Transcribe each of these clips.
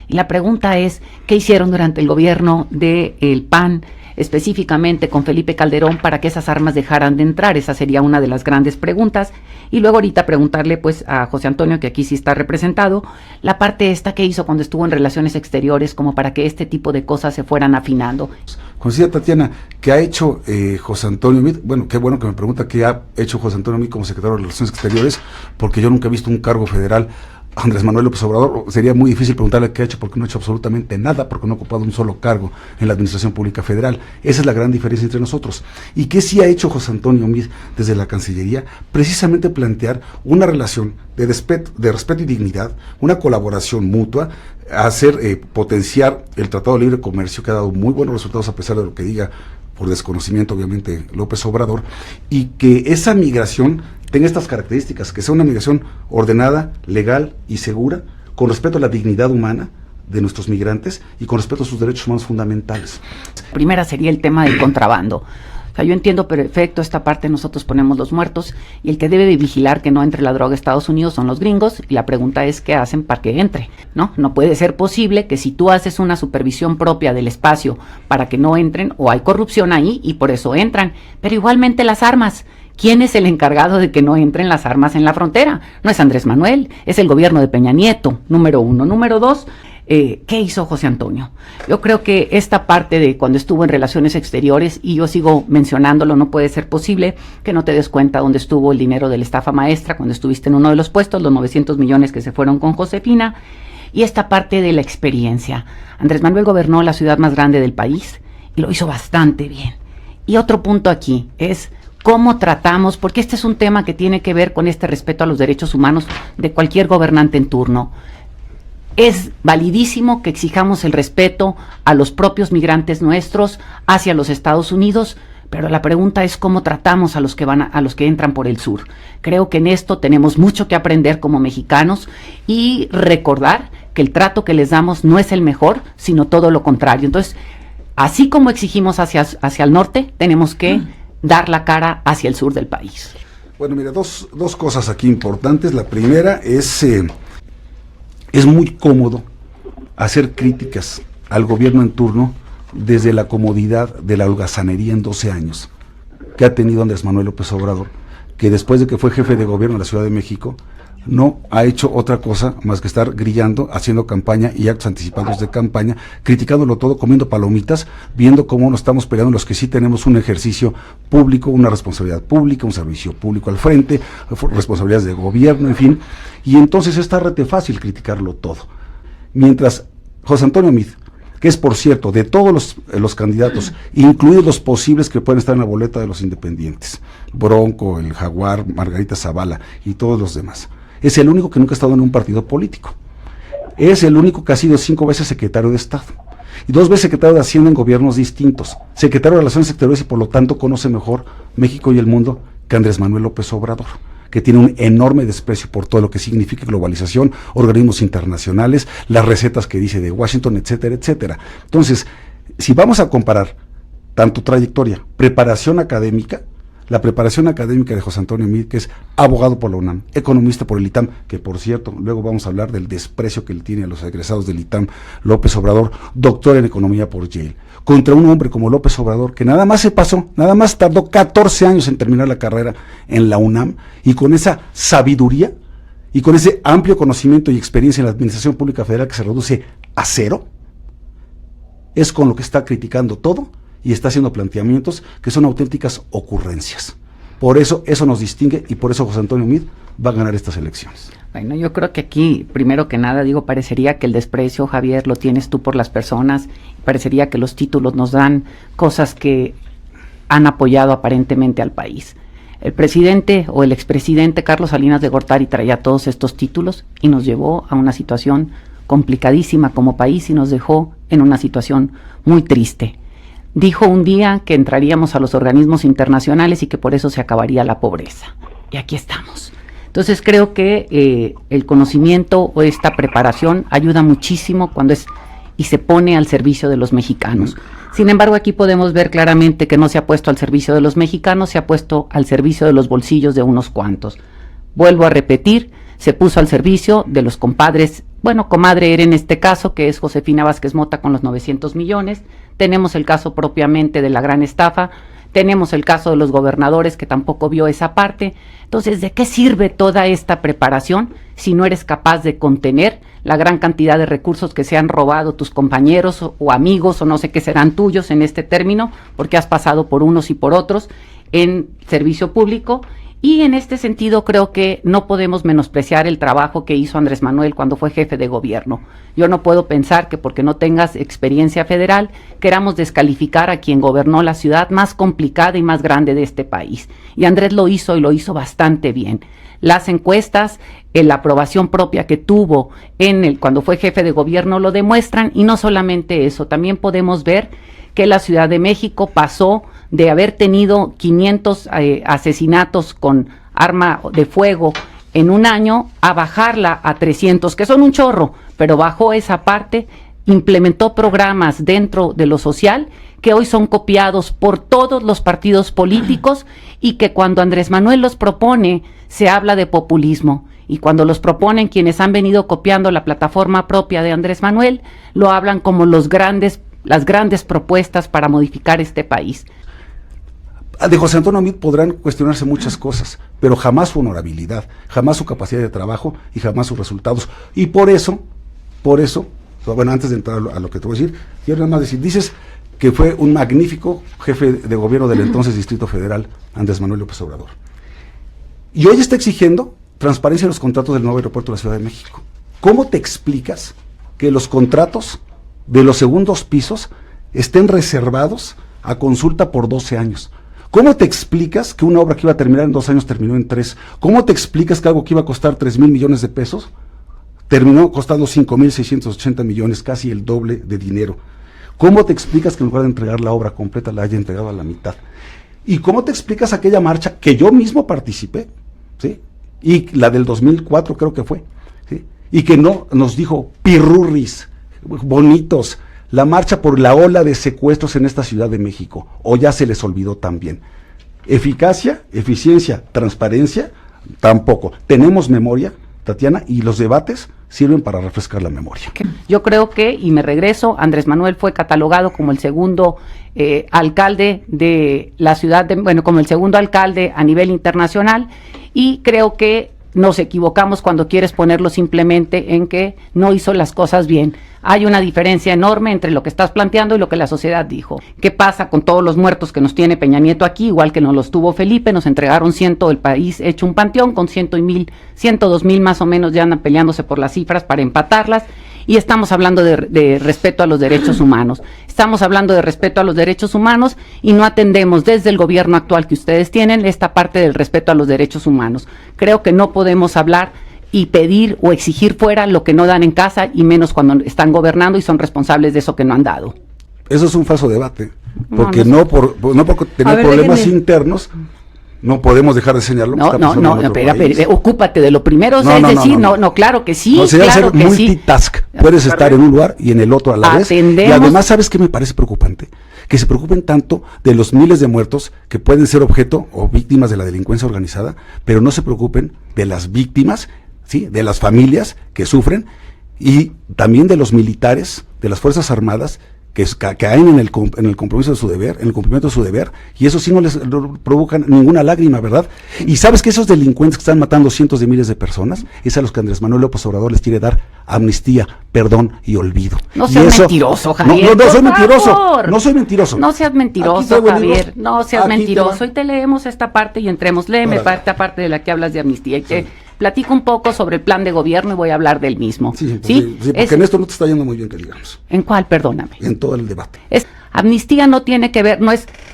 Y la pregunta es, ¿qué hicieron durante el gobierno del PAN, específicamente con Felipe Calderón, para que esas armas dejaran de entrar? Esa sería una de las grandes preguntas. Y luego ahorita preguntarle pues a José Antonio, que aquí sí está representado, la parte esta que hizo cuando estuvo en Relaciones Exteriores, como para que este tipo de cosas se fueran afinando. Considera, Tatiana, ¿qué ha hecho José Antonio Meade? Bueno, qué bueno que me pregunta qué ha hecho José Antonio Meade como secretario de Relaciones Exteriores, porque yo nunca he visto un cargo federal. Andrés Manuel López Obrador, sería muy difícil preguntarle qué ha hecho, porque no ha hecho absolutamente nada, porque no ha ocupado un solo cargo en la Administración Pública Federal. Esa es la gran diferencia entre nosotros. ¿Y qué sí ha hecho José Antonio Meade desde la Cancillería? Precisamente plantear una relación de respeto y dignidad, una colaboración mutua, hacer potenciar el Tratado de Libre Comercio, que ha dado muy buenos resultados a pesar de lo que diga, por desconocimiento obviamente, López Obrador, y que esa migración tenga estas características, que sea una migración ordenada, legal y segura, con respeto a la dignidad humana de nuestros migrantes y con respeto a sus derechos humanos fundamentales. Primera sería el tema del contrabando. O sea, yo entiendo perfecto esta parte, nosotros ponemos los muertos, y el que debe de vigilar que no entre la droga a Estados Unidos son los gringos, y la pregunta es qué hacen para que entre, ¿no? No puede ser posible que si tú haces una supervisión propia del espacio para que no entren, o hay corrupción ahí y por eso entran, pero igualmente las armas. ¿Quién es el encargado de que no entren las armas en la frontera? No es Andrés Manuel, es el gobierno de Peña Nieto, número uno. Número dos, ¿qué hizo José Antonio? Yo creo que esta parte de cuando estuvo en Relaciones Exteriores, y yo sigo mencionándolo, no puede ser posible que no te des cuenta dónde estuvo el dinero de la estafa maestra cuando estuviste en uno de los puestos, los 900 millones que se fueron con Josefina, y esta parte de la experiencia. Andrés Manuel gobernó la ciudad más grande del país y lo hizo bastante bien. Y otro punto aquí es cómo tratamos, porque este es un tema que tiene que ver con este respeto a los derechos humanos de cualquier gobernante en turno. Es validísimo que exijamos el respeto a los propios migrantes nuestros hacia los Estados Unidos, pero la pregunta es cómo tratamos a los que entran por el sur. Creo que en esto tenemos mucho que aprender como mexicanos y recordar que el trato que les damos no es el mejor, sino todo lo contrario. Entonces, así como exigimos hacia el norte, tenemos que dar la cara hacia el sur del país. Bueno, mira, dos cosas aquí importantes. La primera es muy cómodo hacer críticas al gobierno en turno desde la comodidad de la holgazanería en 12 años que ha tenido Andrés Manuel López Obrador, que después de que fue jefe de gobierno de la Ciudad de México, no ha hecho otra cosa más que estar grillando, haciendo campaña y actos anticipados de campaña, criticándolo todo, comiendo palomitas, viendo cómo nos estamos peleando los que sí tenemos un ejercicio público, una responsabilidad pública, un servicio público al frente, responsabilidades de gobierno, en fin, y entonces es rete fácil criticarlo todo. Mientras José Antonio Meade, que es, por cierto, de todos los candidatos, incluidos los posibles que pueden estar en la boleta de los independientes, Bronco, el Jaguar, Margarita Zavala y todos los demás, es el único que nunca ha estado en un partido político. Es el único que ha sido 5 veces secretario de Estado y 2 veces secretario de Hacienda en gobiernos distintos, secretario de Relaciones Exteriores, y por lo tanto conoce mejor México y el mundo que Andrés Manuel López Obrador, que tiene un enorme desprecio por todo lo que significa globalización, organismos internacionales, las recetas que dice de Washington, etcétera, etcétera. Entonces, si vamos a comparar tanto trayectoria, preparación académica, la preparación académica de José Antonio Meade, que es abogado por la UNAM, economista por el ITAM, que por cierto, luego vamos a hablar del desprecio que le tiene a los egresados del ITAM López Obrador, doctor en economía por Yale, contra un hombre como López Obrador, que nada más tardó 14 años en terminar la carrera en la UNAM, y con esa sabiduría y con ese amplio conocimiento y experiencia en la Administración Pública Federal que se reduce a 0, es con lo que está criticando todo y está haciendo planteamientos que son auténticas ocurrencias. Por eso nos distingue, y por eso José Antonio Meade va a ganar estas elecciones. Bueno, yo creo que aquí, primero que nada, parecería que el desprecio, Javier, lo tienes tú por las personas, parecería que los títulos nos dan cosas que han apoyado aparentemente al país. El presidente o el expresidente Carlos Salinas de Gortari traía todos estos títulos y nos llevó a una situación complicadísima como país y nos dejó en una situación muy triste. Dijo un día que entraríamos a los organismos internacionales y que por eso se acabaría la pobreza. Y aquí estamos. Entonces creo que el conocimiento o esta preparación ayuda muchísimo cuando es y se pone al servicio de los mexicanos. Sin embargo, aquí podemos ver claramente que no se ha puesto al servicio de los mexicanos, se ha puesto al servicio de los bolsillos de unos cuantos. Vuelvo a repetir, se puso al servicio de los compadres, bueno, comadre era en este caso, que es Josefina Vázquez Mota con los 900 millones, tenemos el caso propiamente de la gran estafa, tenemos el caso de los gobernadores que tampoco vio esa parte. Entonces, ¿de qué sirve toda esta preparación si no eres capaz de contener la gran cantidad de recursos que se han robado tus compañeros o amigos o no sé qué serán tuyos en este término, porque has pasado por unos y por otros en servicio público? Y en este sentido creo que no podemos menospreciar el trabajo que hizo Andrés Manuel cuando fue jefe de gobierno. Yo no puedo pensar que porque no tengas experiencia federal queramos descalificar a quien gobernó la ciudad más complicada y más grande de este país. Y Andrés lo hizo y lo hizo bastante bien. Las encuestas, la aprobación propia que tuvo cuando fue jefe de gobierno lo demuestran, y no solamente eso, también podemos ver que la Ciudad de México pasó de haber tenido 500 asesinatos con arma de fuego en un año a bajarla a 300, que son un chorro, pero bajó esa parte, implementó programas dentro de lo social que hoy son copiados por todos los partidos políticos, y que cuando Andrés Manuel los propone se habla de populismo, y cuando los proponen quienes han venido copiando la plataforma propia de Andrés Manuel, lo hablan como las grandes propuestas para modificar este país. De José Antonio Meade podrán cuestionarse muchas cosas, pero jamás su honorabilidad, jamás su capacidad de trabajo y jamás sus resultados. Y por eso, bueno, antes de entrar a lo que te voy a decir, quiero nada más decir, dices que fue un magnífico jefe de gobierno del entonces Distrito Federal, Andrés Manuel López Obrador. Y hoy está exigiendo transparencia en los contratos del nuevo aeropuerto de la Ciudad de México. ¿Cómo te explicas que los contratos de los segundos pisos estén reservados a consulta por 12 años? ¿Cómo te explicas que una obra que iba a terminar en 2 años terminó en 3? ¿Cómo te explicas que algo que iba a costar 3,000 millones de pesos terminó costando 5,680 millones, casi el doble de dinero? ¿Cómo te explicas que en lugar de entregar la obra completa la haya entregado a la mitad? ¿Y cómo te explicas aquella marcha que yo mismo participé, ¿sí? Y la del 2004 creo que fue, ¿sí? Y que no nos dijo pirurris, bonitos, la marcha por la ola de secuestros en esta Ciudad de México, o ya se les olvidó también? Eficacia, eficiencia, transparencia, tampoco. Tenemos memoria, Tatiana, y los debates sirven para refrescar la memoria. Yo creo que, y me regreso, Andrés Manuel fue catalogado como el segundo alcalde de la ciudad, como el segundo alcalde a nivel internacional, y creo que nos equivocamos cuando quieres ponerlo simplemente en que no hizo las cosas bien. Hay una diferencia enorme entre lo que estás planteando y lo que la sociedad dijo. ¿Qué pasa con todos los muertos que nos tiene Peña Nieto aquí? Igual que nos los tuvo Felipe, nos entregaron 100, el país hecho un panteón, con 102,000 más o menos ya andan peleándose por las cifras para empatarlas, y estamos hablando de respeto a los derechos humanos. Estamos hablando de respeto a los derechos humanos y no atendemos desde el gobierno actual que ustedes tienen esta parte del respeto a los derechos humanos. Creo que no podemos hablar y pedir o exigir fuera lo que no dan en casa, y menos cuando están gobernando y son responsables de eso que no han dado. Eso es un falso debate, porque no por tener problemas internos no podemos dejar de señalarlo. Ocúpate de lo primero, claro que sí. No, sería claro hacer que multitask. Sí. Puedes estar en un lugar y en el otro a la vez. Y además, ¿sabes qué me parece preocupante? Que se preocupen tanto de los miles de muertos que pueden ser objeto o víctimas de la delincuencia organizada, pero no se preocupen de las víctimas, ¿sí?, de las familias que sufren, y también de los militares, de las Fuerzas Armadas, que caen en el compromiso de su deber, en el cumplimiento de su deber, y eso sí no les provocan ninguna lágrima, ¿verdad? Y sabes que esos delincuentes que están matando cientos de miles de personas, es a los que Andrés Manuel López Obrador les quiere dar amnistía, perdón y olvido. No seas mentiroso, Javier. No soy mentiroso. No soy mentiroso. No seas mentiroso, Javier. No seas mentiroso. Hoy te leemos esta parte y entremos. Léeme esta parte de la que hablas de amnistía. Y te platico un poco sobre el plan de gobierno y voy a hablar del mismo. Sí, porque en esto no te está yendo muy bien, que digamos. ¿En cuál? Perdóname. En todo el debate. Amnistía no tiene que ver,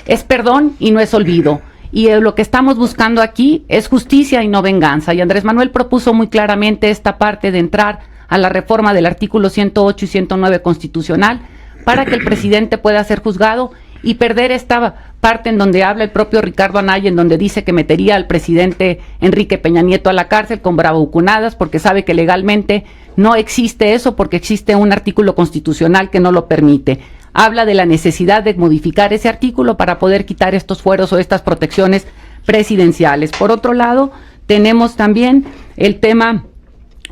es perdón y no es olvido. Y lo que estamos buscando aquí es justicia y no venganza. Y Andrés Manuel propuso muy claramente esta parte de entrar a la reforma del artículo 108 y 109 constitucional para que el presidente pueda ser juzgado y perder esta parte en donde habla el propio Ricardo Anaya, en donde dice que metería al presidente Enrique Peña Nieto a la cárcel con bravuconadas, porque sabe que legalmente no existe eso, porque existe un artículo constitucional que no lo permite. Habla de la necesidad de modificar ese artículo para poder quitar estos fueros o estas protecciones presidenciales. Por otro lado, tenemos también el tema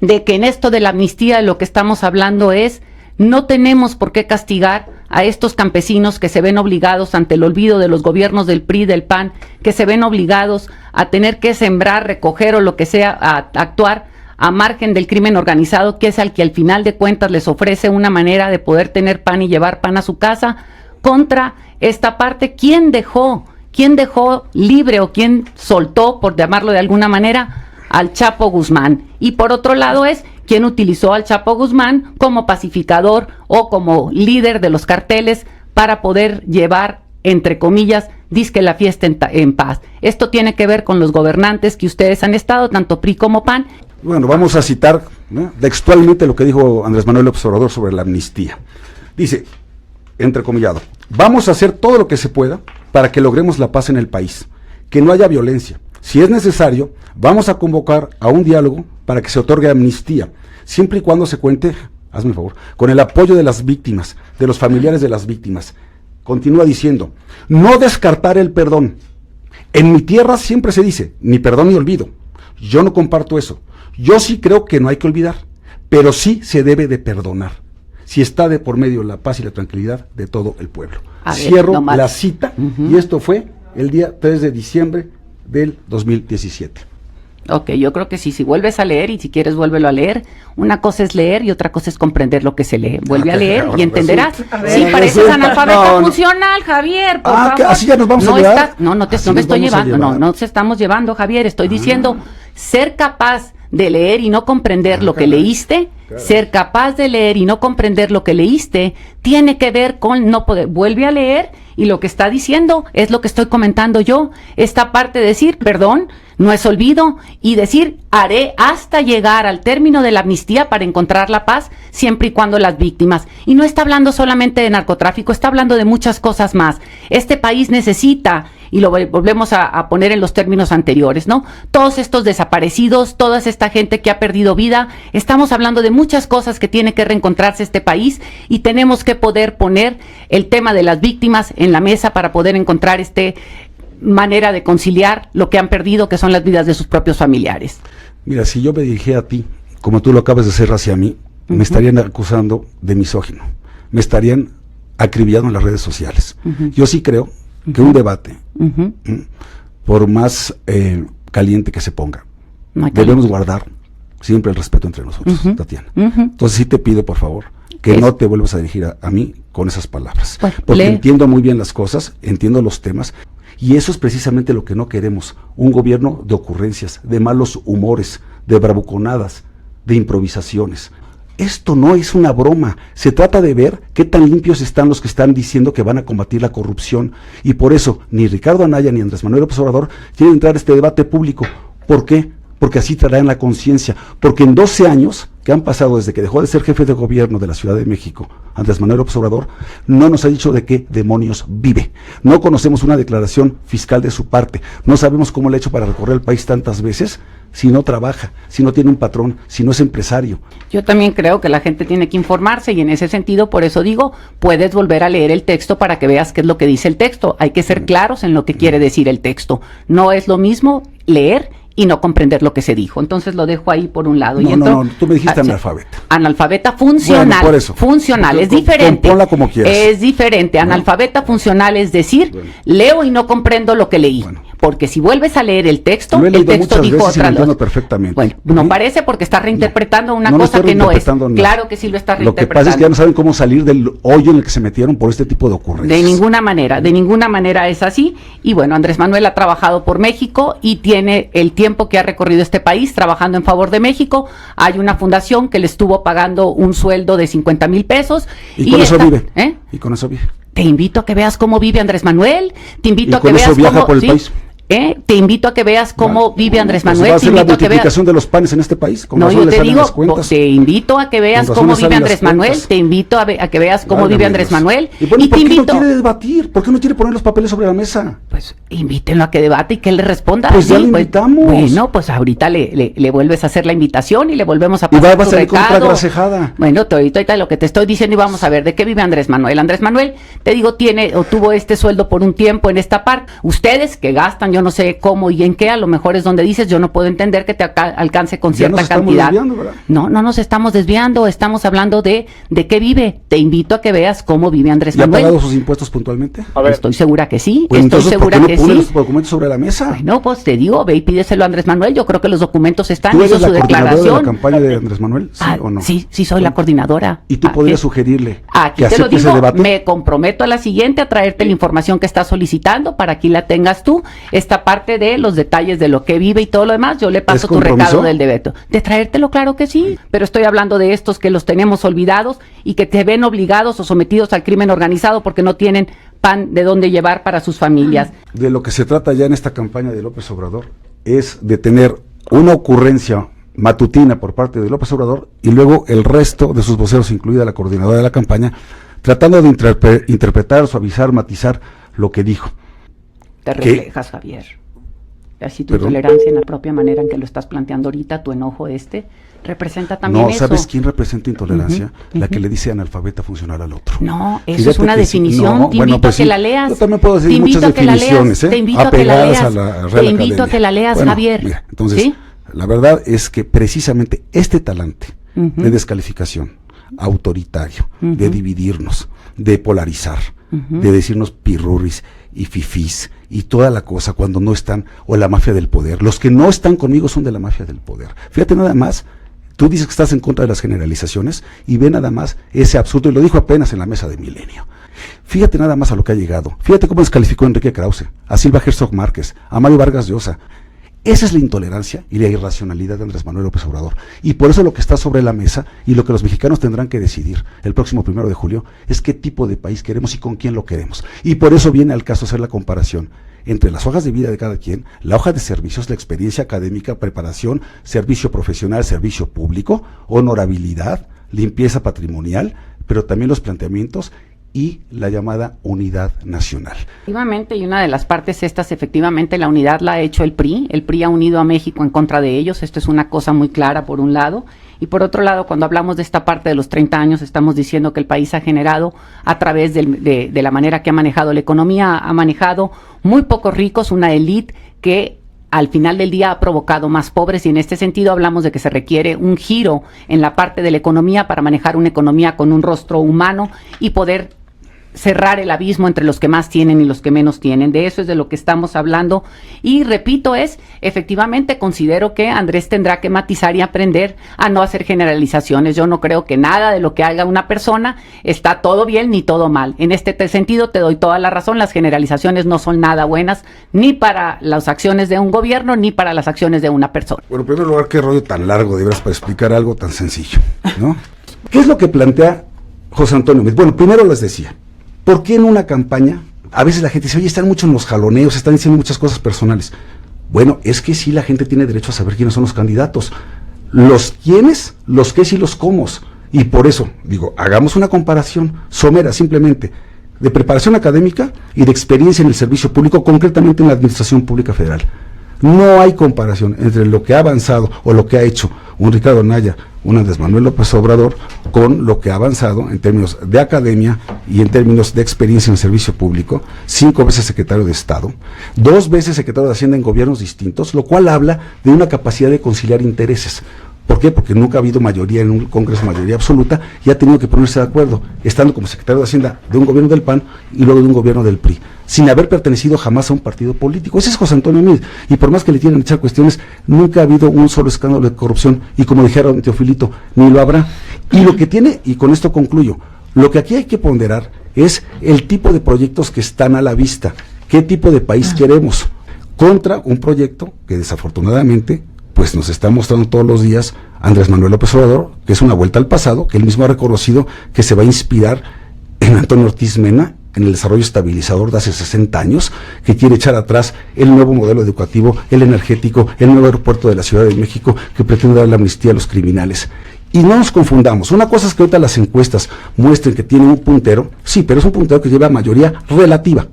de que en esto de la amnistía de lo que estamos hablando es, no tenemos por qué castigar a estos campesinos que se ven obligados ante el olvido de los gobiernos del PRI, del PAN, que se ven obligados a tener que sembrar, recoger o lo que sea, a actuar a margen del crimen organizado, que es al que al final de cuentas les ofrece una manera de poder tener pan y llevar pan a su casa, contra esta parte. ¿Quién dejó libre o quién soltó, por llamarlo de alguna manera, al Chapo Guzmán? Y por otro lado es quien utilizó al Chapo Guzmán como pacificador o como líder de los carteles para poder llevar, entre comillas, dizque la fiesta en paz. Esto tiene que ver con los gobernantes que ustedes han estado, tanto PRI como PAN. Bueno, vamos a citar, ¿no?, textualmente lo que dijo Andrés Manuel López Obrador sobre la amnistía. Dice, entrecomillado, vamos a hacer todo lo que se pueda para que logremos la paz en el país, que no haya violencia. Si es necesario, vamos a convocar a un diálogo para que se otorgue amnistía, siempre y cuando se cuente, hazme un favor, con el apoyo de las víctimas, de los familiares de las víctimas. Continúa diciendo, no descartar el perdón. En mi tierra siempre se dice, ni perdón ni olvido. Yo no comparto eso. Yo sí creo que no hay que olvidar, pero sí se debe de perdonar, si está de por medio la paz y la tranquilidad de todo el pueblo. Cierro la cita, y esto fue el día 3 de diciembre del 2017. Ok, yo creo que sí, si vuelves a leer y si quieres vuélvelo a leer, una cosa es leer y otra cosa es comprender lo que se lee. Vuelve a leer y entenderás. Sí, pareces analfabeta funcional, Javier, por favor. Así ya nos vamos a llevar. No me estoy llevando, no nos estamos llevando, Javier, estoy diciendo, ser capaz de leer y no comprender lo que leíste, ser capaz de leer y no comprender lo que leíste, tiene que ver con no poder, vuelve a leer, y lo que está diciendo es lo que estoy comentando yo, esta parte de decir, perdón, no es olvido, y decir, haré hasta llegar al término de la amnistía para encontrar la paz, siempre y cuando las víctimas, y no está hablando solamente de narcotráfico, está hablando de muchas cosas más. Este país necesita, y lo volvemos a poner en los términos anteriores, ¿no?, todos estos desaparecidos, toda esta gente que ha perdido vida, estamos hablando de muchas cosas que tiene que reencontrarse este país, y tenemos que poder poner el tema de las víctimas en la mesa para poder encontrar manera de conciliar lo que han perdido, que son las vidas de sus propios familiares. Mira, si yo me dirigía a ti, como tú lo acabas de hacer hacia mí, me estarían acusando de misógino, me estarían acribillando en las redes sociales. Yo sí creo que un debate, por más caliente que se ponga, debemos guardar siempre el respeto entre nosotros, Tatiana. Entonces sí te pido, por favor, que no te vuelvas a dirigir a mí con esas palabras, porque entiendo muy bien las cosas, entiendo los temas, y eso es precisamente lo que no queremos, un gobierno de ocurrencias, de malos humores, de bravuconadas, de improvisaciones. Esto no es una broma, se trata de ver qué tan limpios están los que están diciendo que van a combatir la corrupción, y por eso ni Ricardo Anaya ni Andrés Manuel López Obrador quieren entrar a este debate público. ¿Por qué? Porque así traerán la conciencia, porque en 12 años que han pasado desde que dejó de ser jefe de gobierno de la Ciudad de México, Andrés Manuel López Obrador, no nos ha dicho de qué demonios vive. No conocemos una declaración fiscal de su parte, no sabemos cómo le ha hecho para recorrer el país tantas veces, si no trabaja, si no tiene un patrón, si no es empresario. Yo también creo que la gente tiene que informarse, y en ese sentido, por eso digo, puedes volver a leer el texto para que veas qué es lo que dice el texto. Hay que ser claros en lo que quiere decir el texto. No es lo mismo leer y no comprender lo que se dijo. Entonces lo dejo ahí por un lado. No, tú me dijiste analfabeta. Analfabeta funcional. Bueno, por eso. Funcional, es diferente. Ponla como quieras. Es diferente. Analfabeta funcional es decir, leo y no comprendo lo que leí. Porque si vuelves a leer el texto dijo otra cosa. Perfectamente. Bueno, no parece, porque estás reinterpretando una cosa que no es. Claro que sí lo estás reinterpretando. Lo que pasa es que ya no saben cómo salir del hoyo en el que se metieron por este tipo de ocurrencias. De ninguna manera es así. Y bueno, Andrés Manuel ha trabajado por México y tiene el tiempo que ha recorrido este país trabajando en favor de México. Hay una fundación que le estuvo pagando un sueldo de 50,000 pesos. Y con eso vive. Y con eso vive. Te invito a que veas cómo vive Andrés Manuel. Te invito a que veas cómo viaja por el país. Te invito a que veas cómo vive Andrés Manuel. ¿Va a ser la multiplicación de los panes en este país? No, yo te digo, te invito a que veas cómo vive Andrés Manuel. Te invito a que veas cómo vive Andrés Manuel. ¿Y por qué no quiere debatir? ¿Por qué no quiere poner los papeles sobre la mesa? Pues invítenlo a que debate y que él le responda. Pues ya lo invitamos. Bueno, pues ahorita le vuelves a hacer la invitación y le volvemos a pasar tu recado. Bueno, ahorita lo que te estoy diciendo, y vamos a ver de qué vive Andrés Manuel. Andrés Manuel, te digo, tuvo este sueldo por un tiempo en esta parte. Ustedes que gastan, yo no sé cómo y en qué, a lo mejor es donde dices, yo no puedo entender que te alcance con cierta cantidad. No nos estamos desviando, estamos hablando de qué vive. Te invito a que veas cómo vive Andrés Manuel. ¿Ya ha pagado sus impuestos puntualmente? Estoy segura que sí, pues estoy segura ¿por qué no que pone sí. los documentos sobre la mesa? Bueno, pues te digo, ve y pídeselo a Andrés Manuel, yo creo que los documentos están, ¿Tú hizo eres su la coordinadora declaración. de la campaña de Andrés Manuel? ¿Sí o no? Sí, soy la coordinadora. ¿Y tú podrías sugerirle aquí que te lo acepte ese digo, debate? me comprometo a la siguiente a traerte la información que estás solicitando para que la tengas tú, esta parte de los detalles de lo que vive y todo lo demás, yo le paso tu recado del debate. De traértelo, claro que sí, pero estoy hablando de estos que los tenemos olvidados y que te ven obligados o sometidos al crimen organizado porque no tienen pan de dónde llevar para sus familias. De lo que se trata ya en esta campaña de López Obrador es de tener una ocurrencia matutina por parte de López Obrador y luego el resto de sus voceros, incluida la coordinadora de la campaña, tratando de interpretar, suavizar, matizar lo que dijo. Te reflejas, Javier. Así tu tolerancia en la propia manera en que lo estás planteando ahorita, tu enojo representa también eso. No, ¿sabes quién representa intolerancia? La que le dice analfabeta funcional al otro. No, eso es una definición. Te invito a que la leas. Yo también puedo decir muchas definiciones, te invito a que la leas. Te invito a que la leas, Javier. Mira, entonces, la verdad es que precisamente este talante de descalificación, autoritario, de dividirnos, de polarizar, de decirnos pirurris y fifís y toda la cosa cuando no están, o la mafia del poder. Los que no están conmigo son de la mafia del poder. Fíjate nada más, tú dices que estás en contra de las generalizaciones y ve nada más ese absurdo, y lo dijo apenas en la mesa de Milenio. Fíjate nada más a lo que ha llegado. Fíjate cómo descalificó a Enrique Krause, a Silva Herzog Márquez, a Mario Vargas Llosa. Esa es la intolerancia y la irracionalidad de Andrés Manuel López Obrador. Y por eso lo que está sobre la mesa y lo que los mexicanos tendrán que decidir el próximo 1 de julio es qué tipo de país queremos y con quién lo queremos. Y por eso viene al caso hacer la comparación entre las hojas de vida de cada quien, la hoja de servicios, la experiencia académica, preparación, servicio profesional, servicio público, honorabilidad, limpieza patrimonial, pero también los planteamientos y la llamada unidad nacional. Efectivamente, y una de las partes estas, efectivamente, la unidad la ha hecho el PRI ha unido a México en contra de ellos, esto es una cosa muy clara por un lado, y por otro lado, cuando hablamos de esta parte de los 30 años, estamos diciendo que el país ha generado, a través de la manera que ha manejado la economía, ha manejado muy pocos ricos, una élite que al final del día ha provocado más pobres, y en este sentido hablamos de que se requiere un giro en la parte de la economía para manejar una economía con un rostro humano y poder cerrar el abismo entre los que más tienen y los que menos tienen. De eso es de lo que estamos hablando, y repito, efectivamente considero que Andrés tendrá que matizar y aprender a no hacer generalizaciones. Yo no creo que nada de lo que haga una persona está todo bien ni todo mal. En este sentido te doy toda la razón, las generalizaciones no son nada buenas ni para las acciones de un gobierno ni para las acciones de una persona. Bueno, en primer lugar, qué rollo tan largo de veras para explicar algo tan sencillo, ¿no? ¿Qué es lo que plantea José Antonio Meade? Bueno, primero les decía, ¿por qué en una campaña a veces la gente dice, oye, están mucho en los jaloneos, están diciendo muchas cosas personales? Bueno, es que sí, la gente tiene derecho a saber quiénes son los candidatos. Los quiénes, los qués y los cómo. Y por eso, digo, hagamos una comparación somera, simplemente, de preparación académica y de experiencia en el servicio público, concretamente en la administración pública federal. No hay comparación entre lo que ha avanzado o lo que ha hecho un Ricardo Anaya, un Andrés Manuel López Obrador, con lo que ha avanzado en términos de academia y en términos de experiencia en el servicio público. 5 veces secretario de Estado, 2 veces secretario de Hacienda en gobiernos distintos, lo cual habla de una capacidad de conciliar intereses. ¿Por qué? Porque nunca ha habido mayoría en un Congreso, mayoría absoluta, y ha tenido que ponerse de acuerdo, estando como secretario de Hacienda de un gobierno del PAN y luego de un gobierno del PRI, sin haber pertenecido jamás a un partido político. Ese es José Antonio Meade, y por más que le tienen echar cuestiones, nunca ha habido un solo escándalo de corrupción, y como dijeron Teofilito, ni lo habrá. Y lo que tiene, y con esto concluyo, lo que aquí hay que ponderar es el tipo de proyectos que están a la vista, qué tipo de país queremos, contra un proyecto que desafortunadamente pues nos está mostrando todos los días Andrés Manuel López Obrador, que es una vuelta al pasado, que él mismo ha reconocido que se va a inspirar en Antonio Ortiz Mena, en el desarrollo estabilizador de hace 60 años, que quiere echar atrás el nuevo modelo educativo, el energético, el nuevo aeropuerto de la Ciudad de México, que pretende dar la amnistía a los criminales. Y no nos confundamos, una cosa es que ahorita las encuestas muestren que tiene un puntero, sí, pero es un puntero que lleva mayoría relativa,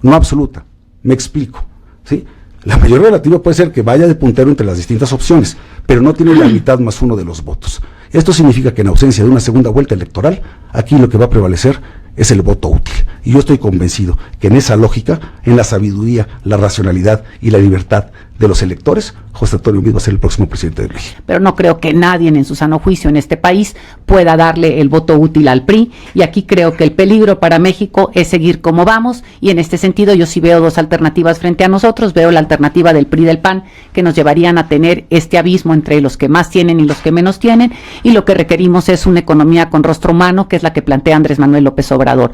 no absoluta. Me explico, ¿sí? La mayoría relativa puede ser que vaya de puntero entre las distintas opciones, pero no tiene la mitad más uno de los votos. Esto significa que en ausencia de una segunda vuelta electoral, aquí lo que va a prevalecer es el voto útil. Y yo estoy convencido que en esa lógica, en la sabiduría, la racionalidad y la libertad de los electores, José Antonio Meade va a ser el próximo presidente de México. Pero no creo que nadie en su sano juicio en este país pueda darle el voto útil al PRI, y aquí creo que el peligro para México es seguir como vamos, y en este sentido yo sí veo dos alternativas frente a nosotros. Veo la alternativa del PRI y del PAN, que nos llevarían a tener este abismo entre los que más tienen y los que menos tienen, y lo que requerimos es una economía con rostro humano, que es la que plantea Andrés Manuel López Obrador.